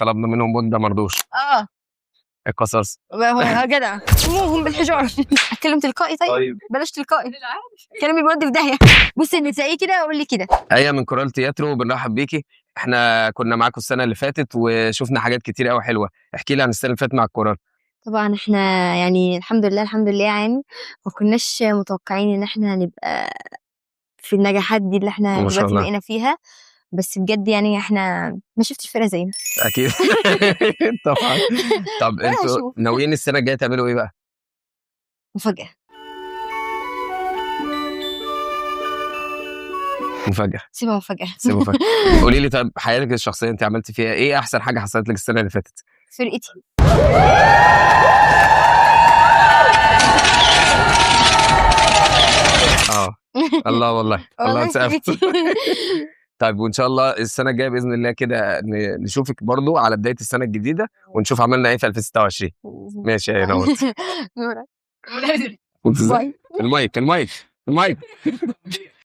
طلبنا منهم بودة مرضوش. القصص يا جدع هم بالحجار. اتكلم تلقائي. طيب بلاش تلقائي، كلامي بيودي في داهيه. بص اللي تلاقيه كده قول لي كده. ايه من كورال تياترو، بنرحب بيكي. احنا كنا معاكم السنه اللي فاتت وشفنا حاجات كتير قوي حلوه. احكي لي عن السنه اللي فاتت مع الكورال. طبعا احنا يعني الحمد لله يعني ما كناش متوقعين ان احنا نبقى في النجاحات دي اللي احنا ما شاء دلوقتي الله. بقينا فيها، بس بجد يعني احنا ما شفتش فرقه زينا اكيد. طبعا. طب انتوا ناويين السنه الجايه تعملوا ايه بقى؟ مفاجاه. سيبها مفاجاه. قولي لي طب حياتك الشخصيه انت عملتي فيها ايه؟ احسن حاجه حصلت لك السنه اللي فاتت؟ فرقتي. الله والله الله فرقتي. طيب وان شاء الله السنه الجايه باذن الله كده نشوفك برضو على بدايه السنه الجديده ونشوف عملنا ايه في 2026. ماشي يا نور. نورك. المايك